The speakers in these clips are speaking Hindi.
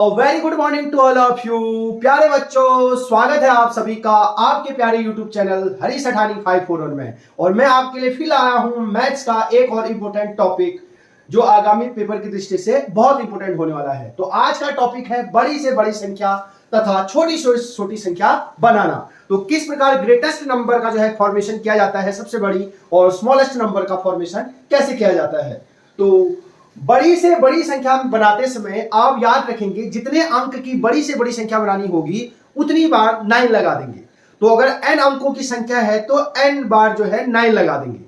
Very good morning to all of you प्यारे बच्चों। स्वागत है आप सभी का आपके प्यारे यूट्यूब चैनल हरी सठानी 541 में। और मैं आपके लिए फिर आया हूं मैथ्स का एक और इंपॉर्टेंट टॉपिक जो आगामी पेपर की दृष्टि से बहुत इंपॉर्टेंट होने वाला है। तो आज का टॉपिक है बड़ी से बड़ी संख्या तथा छोटी से छोटी संख्या बनाना। तो किस प्रकार ग्रेटेस्ट नंबर का जो है फॉर्मेशन किया जाता है सबसे बड़ी, और स्मॉलेस्ट नंबर का फॉर्मेशन कैसे किया जाता है। तो बड़ी से बड़ी संख्या बनाते समय आप याद रखेंगे जितने अंक की बड़ी से बड़ी संख्या बनानी होगी उतनी बार 9 लगा देंगे। तो अगर n अंकों की संख्या है तो n बार जो है 9 लगा देंगे।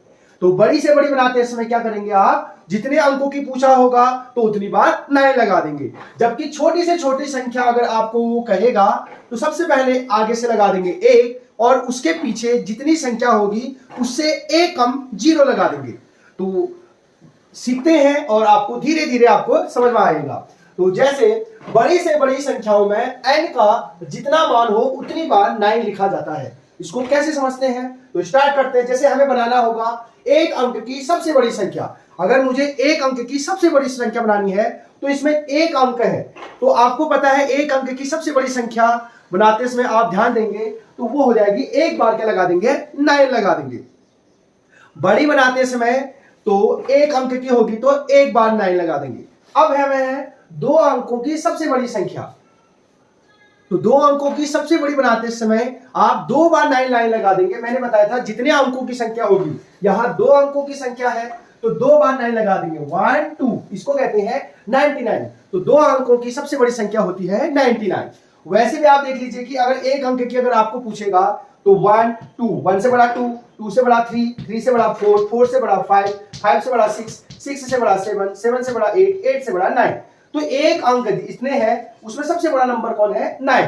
तो बड़ी से बड़ी बनाते समय क्या करेंगे, आप जितने अंकों की पूछा होगा तो उतनी बार 9 लगा देंगे। जबकि छोटी से छोटी संख्या अगर आपको वो कहेगा तो सबसे पहले आगे से लगा देंगे 1 और उसके पीछे जितनी संख्या होगी उससे एक कम 0 लगा देंगे। तो सीखते हैं और आपको धीरे धीरे आपको समझ में आएगा। तो जैसे बड़ी से बड़ी संख्याओं में n का जितना मान हो उतनी बार 9 लिखा जाता है। इसको कैसे समझते हैं, तो स्टार्ट करते हैं। जैसे हमें बनाना होगा एक अंक की सबसे बड़ी संख्या। अगर मुझे एक अंक की सबसे बड़ी संख्या बनानी है तो इसमें एक अंक है, तो आपको पता है एक अंक की सबसे बड़ी संख्या बनाते समय आप ध्यान देंगे तो वो हो जाएगी, एक बार क्या लगा देंगे, 9 लगा देंगे। बड़ी बनाते समय तो एक अंक की होगी तो एक बार 9 लगा देंगे। अब हमें दो अंकों की सबसे बड़ी संख्या, तो दो अंकों की सबसे बड़ी बनाते समय आप दो बार 9 लगा देंगे। मैंने बताया था जितने अंकों की संख्या होगी, यहां दो अंकों की संख्या है तो दो बार 9 लगा देंगे, 1 2, इसको कहते हैं 99। तो दो अंकों की सबसे बड़ी संख्या होती है 99। वैसे भी आप देख लीजिए कि अगर एक अंक की अगर आपको पूछेगा तो 1 2, 1 से बड़ा 2, 2 से बड़ा 3, 3 से बड़ा 4, 4 से बड़ा 5, 5 से बड़ा 6, 6 से बड़ा 7, 7 से बड़ा 8, 8 से बड़ा 9। तो एक अंक इतने हैं, उसमें सबसे बड़ा नंबर कौन है, 9।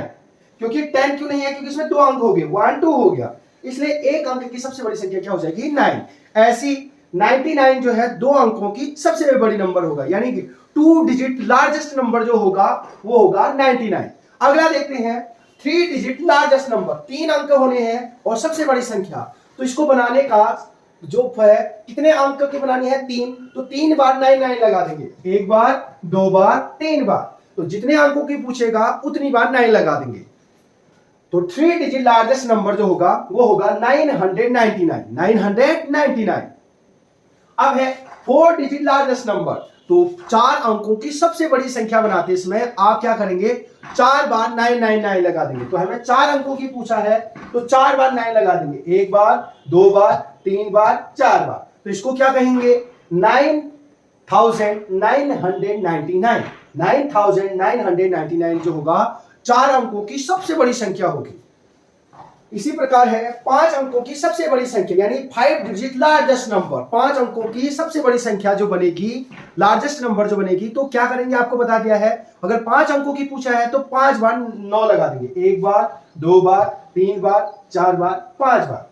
क्योंकि 10 क्यों नहीं है, क्योंकि इसमें दो अंक हो गए, 1 2 हो गया, इसलिए एक अंक की सबसे बड़ी संख्या क्या हो जाएगी, 9। ऐसी 99 जो है दो अंकों की सबसे बड़ी नंबर होगा, यानी कि 2 डिजिट लार्जेस्ट नंबर जो होगा वो होगा 99। अगला देखते हैं 3 डिजिट लार्जेस्ट नंबर, 3 अंक होने हैं और सबसे बड़ी संख्या। तो इसको बनाने का जो है कितने अंक की बनानी है, 3, तो 3 बार 9 लगा देंगे, एक बार, दो बार, 3 बार। तो जितने अंकों की पूछेगा उतनी बार 9 लगा देंगे। तो 3 डिजिट लार्जेस्ट नंबर जो होगा वो होगा 999। अब है 4 डिजिट लार्जेस्ट नंबर, तो 4 अंकों की सबसे बड़ी संख्या बनाते समय आप क्या करेंगे, 4 बार 999 लगा देंगे। तो हमें 4 अंकों की पूछा है तो 4 बार 9 लगा देंगे, एक बार, दो बार, 3 बार, 4 बार। तो इसको क्या कहेंगे, 9999। 9999 जो होगा 4 अंकों की सबसे बड़ी संख्या होगी। इसी प्रकार है 5 अंकों की सबसे बड़ी संख्या, यानी 5 डिजिट लार्जेस्ट नंबर, 5 अंकों की सबसे बड़ी संख्या जो बनेगी, लार्जेस्ट नंबर जो बनेगी, तो क्या करेंगे आपको बता दिया है। अगर 5 अंकों की पूछा है तो 5 बार 9 लगा देंगे, एक बार, दो बार, 3 बार, 4 बार, 5 बार।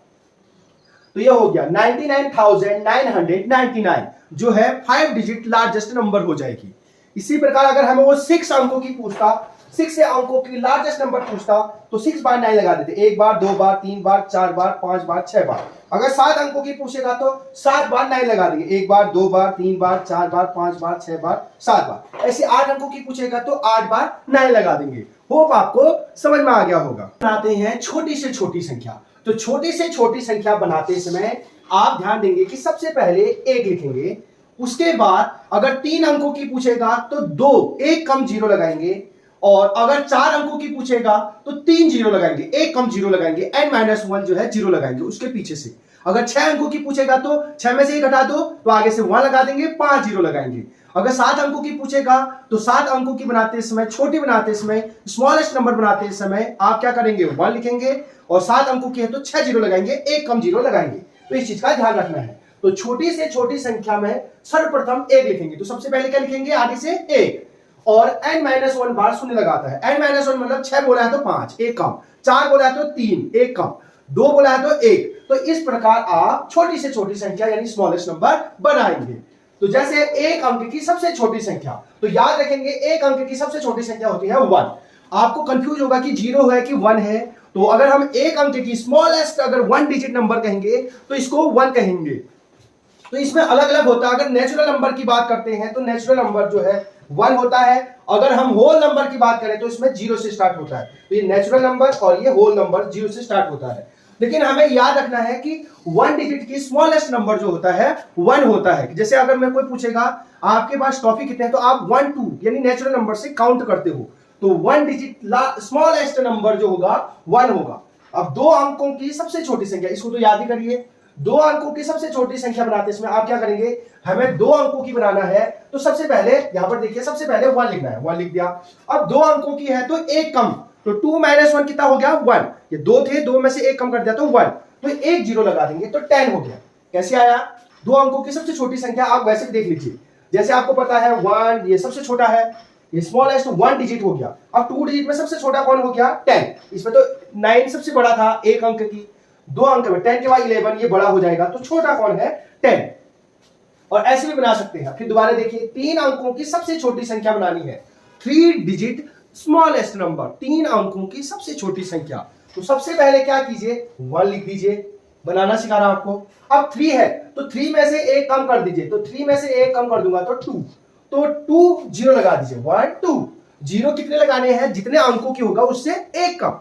तो ये हो गया 99,999 जो है 5 डिजिट लार्जेस्ट नंबर हो जाएगी। इसी प्रकार अगर हमें वो 6 अंकों की पूछता, 6 से अंकों की लार्जेस्ट नंबर पूछता तो 6 बार 9 लगा देते, एक बार, दो बार, 3 बार, 4 बार, 5 बार, 6 बार। अगर 7 अंकों की पूछेगा तो 7 बार 9 लगा देंगे, एक बार, दो बार, 3 बार, 4 बार, 5 बार, 6 बार, 7 बार। ऐसे 8 अंकों की पूछेगा तो 8 बार 9 लगा देंगे। होप आपको समझ में आ गया होगा। बनाते हैं छोटी से छोटी संख्या। तो छोटी से छोटी संख्या बनाते समय आप ध्यान देंगे कि सबसे पहले 1 लिखेंगे, उसके बाद अगर 3 अंकों की पूछेगा तो 2, एक कम 0 लगाएंगे, और अगर 4 अंकों की पूछेगा तो 3 0 लगाएंगे, एक कम 0 लगाएंगे, n-1 जो है 0 लगाएंगे उसके पीछे से। अगर 6 अंकों की पूछेगा तो 6 में से 1 हटा दो तो आगे से 1 लगा देंगे, 5 0 लगाएंगे। अगर 7 अंकों की पूछेगा तो 7 अंकों की बनाते समय, छोटी बनाते समय, स्मॉलेस्ट नंबर बनाते समय आप क्या करेंगे, 1 लिखेंगे, और 7 अंकों की है तो 6 0 लगाएंगे, एक कम 0 लगाएंगे। तो इस चीज का ध्यान रखना है। तो छोटी से छोटी संख्या में सर्वप्रथम 1 लिखेंगे, तो सबसे पहले क्या लिखेंगे, आगे से 1, और n-1 बार शून्य लगाता है। n-1 मतलब 6 बोला है तो 5, एक कम, 4 बोला है तो 3, एक कम, 2 बोला है तो 1। तो इस प्रकार आप छोटी से छोटी संख्या यानी स्मॉलेस्ट नंबर बनाएंगे। तो जैसे एक अंक की सबसे छोटी संख्या, तो याद रखेंगे एक अंक की सबसे छोटी संख्या होती है 1। आपको कंफ्यूज होगा कि 0 है कि 1 है, तो अगर हम एक अंक की स्मॉलेस्ट अगर 1 डिजिट नंबर कहेंगे तो इसको 1 कहेंगे। तो इसमें अलग अलग होता है। अगर नेचुरल नंबर की बात करते हैं तो नेचुरल नंबर जो है 1 होता है। अगर हम होल नंबर की बात करें तो इसमें 0 से स्टार्ट होता है। तो ये नेचुरल नंबर और ये होल नंबर 0 से स्टार्ट होता है। लेकिन हमें याद रखना है कि 1 डिजिट की स्मॉलेस्ट नंबर जो होता है 1 होता है। जैसे अगर मैं कोई पूछेगा आपके पास टॉफी कितने हैं, तो आप 1 2 यानी नेचुरल नंबर से काउंट करते हो। तो 1 डिजिट स्मॉलेस्ट नंबर जो होगा 1 होगा। अब 2 अंकों की सबसे छोटी संख्या, इसको तो याद ही करिए। 2 अंकों की सबसे छोटी संख्या बनाते इसमें आप क्या करेंगे, हमें 2 अंकों की बनाना है तो सबसे पहले यहां पर देखिए, सबसे पहले 1 लिखना है, 1 लिख दिया। अब 2 अंकों की है तो एक कम, तो 2 - 1 कितना हो गया, 1। ये 2 थे, 2 में से एक कम कर दिया तो 1, तो एक 0 लगा देंगे तो 10 हो गया। कैसे आया, 2 अंकों की सबसे छोटी संख्या आप वैसे भी देख लीजिए। जैसे आपको पता है 1 ये सबसे छोटा है, ये स्मॉलेस्ट 1 डिजिट हो गया। अब 2 डिजिट में सबसे छोटा कौन हो गया, 10। इसमें तो 9 सबसे बड़ा था, एक अंक की, 2 अंक में 10 के बाद 11 ये बड़ा हो जाएगा, तो छोटा कौन है, 10। और ऐसे भी बना सकते हैं। फिर दोबारा देखिए, 3 अंकों की सबसे छोटी संख्या बनानी है, 3 डिजिट स्मॉलेस्ट नंबर, 3 अंकों की सबसे छोटी संख्या। तो सबसे पहले क्या कीजिए, 1 लिख दीजिए, बनाना सिखा रहा हूं आपको। अब 3 है तो 3 में से एक कम कर दीजिए, तो 3 में से एक कम कर दूंगा तो 2, तो 2 0 लगा दीजिए, 1 2। 0 कितने लगाने हैं, जितने अंकों की होगा उससे एक कम।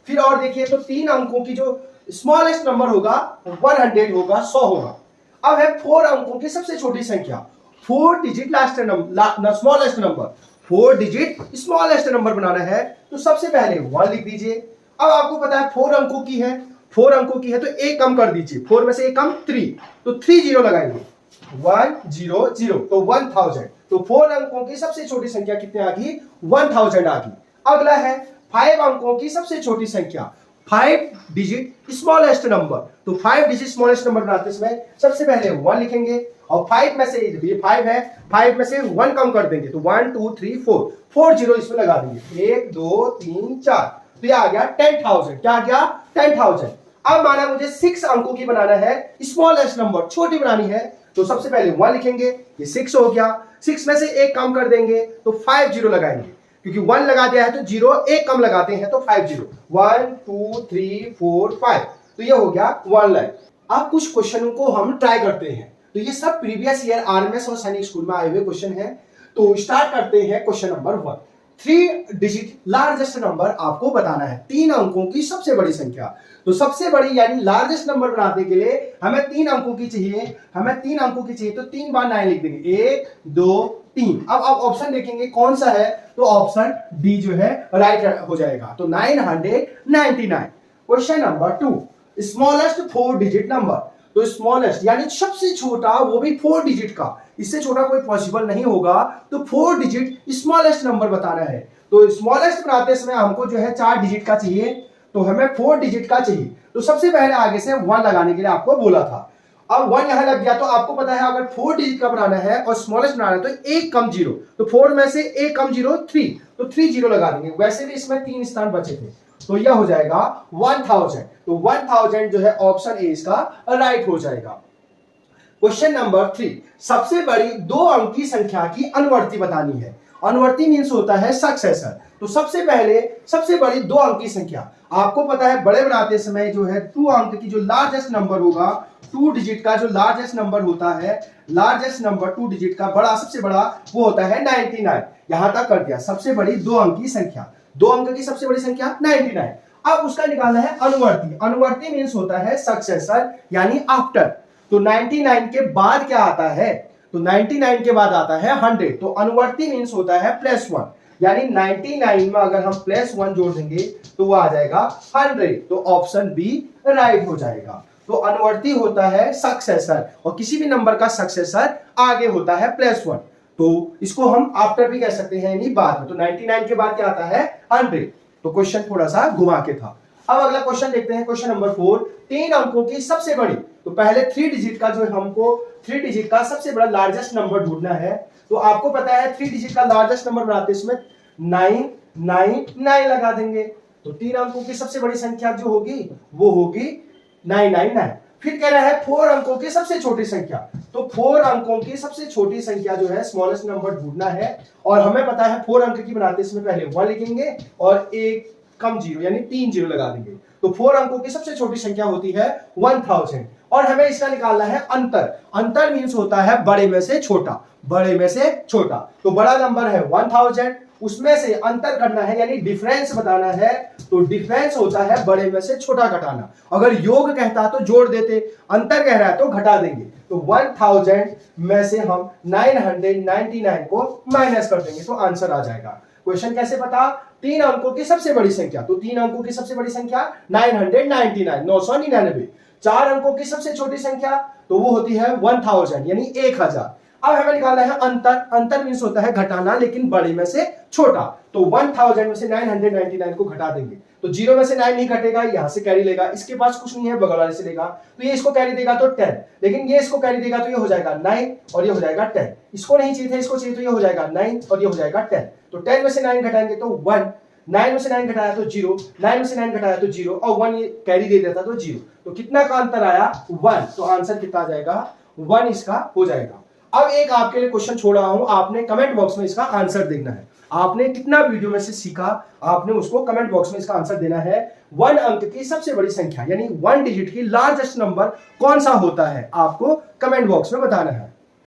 फिर और देखिए, तो 3 अंकों की जो स्मॉलेस्ट नंबर होगा 100 होगा, 100 होगा। अब है 4 अंकों की सबसे छोटी संख्या, 4 digit last number, smallest number, 4 digit smallest number बनाना है तो सबसे पहले 1 लिख दीजिए। अब आपको पता है 4 अंकों की है, 4 अंकों की है तो एक कम कर दीजिए, 4 में से एक कम 3, तो 3 0 लगाएंगे, 1 0 0, तो 1000। तो 4 अंकों की सबसे छोटी संख्या कितने आ गई, 1000 आ गई। अगला है 5 अंकों की सबसे छोटी संख्या, 5 डिजिट स्मॉलेस्ट नंबर, तो 5 डिजिट स्मॉलेस्ट नंबर बनाते इसमें सबसे पहले 1 लिखेंगे और 5 में से ये 5 है, 5 में से 1 कम कर देंगे तो 1 2 3 4, 4 0 इसमें लगा देंगे, 1 2 3 4, तो ये आ गया 10,000। क्या आ गया, 10,000। अब माना मुझे 6 अंकों की बनाना है, स्मॉलेस्ट नंबर, छोटी बनानी है, तो सबसे पहले 1 लिखेंगे, ये 6 हो गया। 6 में से एक कम कर देंगे तो 5 0 लगाएंगे, क्योंकि 1 लगा दिया है तो 0 एक कम लगाते हैं तो 5 0, 1 2 3 4 5, तो ये हो गया 1 लाख। अब कुछ क्वेश्चनों को हम ट्राई करते हैं, तो ये सब प्रीवियस ईयर आरएमएस और सैनिक स्कूल में आए हुए क्वेश्चन हैं। तो स्टार्ट करते हैं question number 1। 3 digit largest number आपको बताना है, 3 अंकों की सबसे बड़ी संख्या। तो सबसे बड़ी यानी लार्जेस्ट नंबर बनाने के लिए हमें 3 अंकों की चाहिए, तो 3 बार 9 लिख देंगे, 1 2 3। अब आप ऑप्शन देखेंगे कौन सा है, तो ऑप्शन डी जो है राइट हो जाएगा, तो 999। Question number 2, smallest 4 digit number. तो स्मॉलेस्ट यानी सबसे छोटा, वो भी 4 डिजिट का, इससे छोटा कोई पॉसिबल नहीं होगा, तो 4 डिजिट स्मॉलेस्ट नंबर बताना है। तो स्मॉलेस्ट बनाते समय हमको जो है 4 डिजिट का चाहिए, तो हमें 4 डिजिट का चाहिए, तो सबसे पहले आगे से 1 लगाने के लिए आपको बोला था। अब 1 यहां लग गया, तो आपको पता है अगर 4 डिजिट का बनाना है और स्मॉलेस्ट बनाना है तो एक कम 0, तो 4 में से एक कम 0 3, तो 3 0 लगा देंगे। वैसे भी इसमें 3 स्थान बचे थे, तो यह हो जाएगा 1000, तो 1000 जो है ऑप्शन ए इसका राइट हो जाएगा। क्वेश्चन नंबर 3, सबसे बड़ी 2 अंक की संख्या की अनुवर्ती बतानी है। अनुवर्ती मींस होता है सक्सेसर। तो सबसे पहले सबसे बड़ी 2 अंक की संख्या, आपको पता है बड़े बनाते समय जो है 2 अंक की जो लार्जेस्ट नंबर होगा, 2 डिजिट का जो लार्जेस्ट नंबर होता है, लार्जेस्ट नंबर 2 डिजिट का बड़ा, सबसे बड़ा वो होता है 99। यहां तक कर दिया, सबसे बड़ी 2 अंक की संख्या, 2 अंक की सबसे बड़ी संख्या 99। अब उसका निकालना है अनुवर्ती। अनुवर्ती मींस होता है सक्सेसर यानी आफ्टर। तो 99 के बाद क्या आता है, तो 99 के बाद आता है 100। तो अनुवर्ती मींस होता है +1, यानी 99 में अगर हम +1 जोड़ देंगे तो वो आ जाएगा 100, तो ऑप्शन बी राइट हो जाएगा। तो अनुवर्ती होता है सक्सेसर, और किसी भी नंबर का सक्सेसर आगे होता है +1, तो इसको हम आफ्टर भी कह सकते हैं, यानी बाद में। तो 99 के बाद क्या आता है 100। तो क्वेश्चन थोड़ा सा घुमा के था। अब अगला क्वेश्चन देखते हैं, क्वेश्चन नंबर 4, 3 अंकों की सबसे बड़ी। तो पहले 3 डिजिट का जो हमको 3 डिजिट का सबसे बड़ा लार्जेस्ट नंबर ढूंढना है। तो आपको पता है 3 डिजिट का लार्जेस्ट नंबर बनाते इसमें 999 लगा देंगे, तो 3 अंकों की सबसे बड़ी संख्या जो होगी वो होगी 999। फिर कह रहा है 4 अंकों की सबसे छोटी संख्या। तो 4 अंकों की सबसे छोटी संख्या जो है स्मॉलेस्ट नंबर ढूंढना है, और हमें पता है 4 अंक की बनाते इसमें पहले 1 लिखेंगे और एक कम 0 यानी 3 0 लगा देंगे, तो तो 4 अंकों की सबसे छोटी संख्या होती है 1000 और हमें इसका निकालना है अंतर। अंतर मींस होता है बड़े में से छोटा, बड़े में से छोटा। तो बड़ा नंबर है 1000, उसमें से अंतर करना है यानी डिफरेंस बताना है। तो डिफरेंस होता है बड़े में से छोटा घटाना। अगर योग कहता तो जोड़ देते, अंतर कह रहा है तो घटा देंगे। तो 1000 में से हम 999 को माइनस कर देंगे तो आंसर आ जाएगा। क्वेश्चन कैसे पता? 3 अंकों की सबसे बड़ी संख्या, तो 3 अंकों की सबसे बड़ी संख्या 999। 4 अंकों की सबसे छोटी संख्या तो वो होती है 1000 यानी 1000। अब हमें निकालना है अंतर। अंतर मींस होता है घटाना लेकिन बड़े में से छोटा। तो 1000 में से 999 को घटा देंगे तो 0 में से 9 नहीं घटेगा, यहां से कैरी लेगा, इसके पास कुछ नहीं है बगल वाले से लेगा, तो ये इसको कैरी देगा तो 10, लेकिन ये इसको कैरी देगा तो ये हो जाएगा 9 और ये हो जाएगा 10। इसको नहीं चाहिए था, इसको चाहिए तो ये हो जाएगा 9 और ये हो जाएगा 10। तो 10 में से 9 घटाएंगे तो 1, 9 में से 9 घटाया तो 0, 9 में से 9 घटाया तो 0 और 1 ये कैरी दे देता तो 0। तो कितना का अंतर आया? 1। तो आंसर कितना आ जाएगा? 1 इसका हो जाएगा। अब एक आपके लिए क्वेश्चन छोड़ रहा हूं, आपने कमेंट बॉक्स में इसका आंसर देना है। आपने कितना वीडियो में से सीखा, आपने उसको कमेंट बॉक्स में इसका आंसर देना है। 1 अंक की सबसे बड़ी संख्या यानी 1 डिजिट की लार्जेस्ट नंबर कौन सा होता है, आपको कमेंट बॉक्स में बताना है।